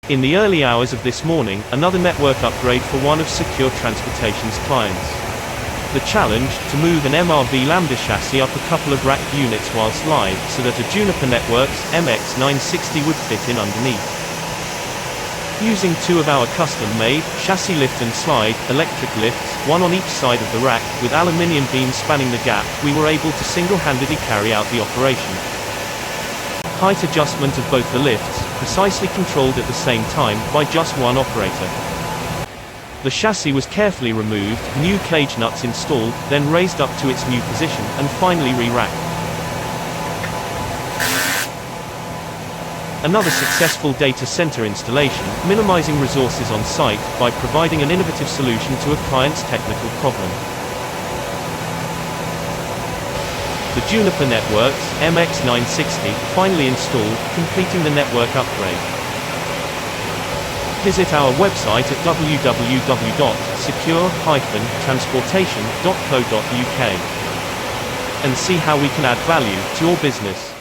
In the early hours of this morning, another network upgrade for one of Secure Transportation's clients. The challenge, to move an MRV Lambda chassis up a couple of racked units whilst live, so that a Juniper Networks MX960 would fit in underneath. Using two of our custom-made, chassis lift and slide, electric lifts, one on each side of the rack, with aluminium beams spanning the gap, we were able to single-handedly carry out the operation. Height adjustment of both the lifts, precisely controlled at the same time, by just one operator. The chassis was carefully removed, new cage nuts installed, then raised up to its new position, and finally re-racked. Another successful data center installation, minimizing resources on site, by providing an innovative solution to a client's technical problem. The Juniper Networks MX960 finally installed, completing the network upgrade. Visit our website at www.secure-transportation.co.uk and see how we can add value to your business.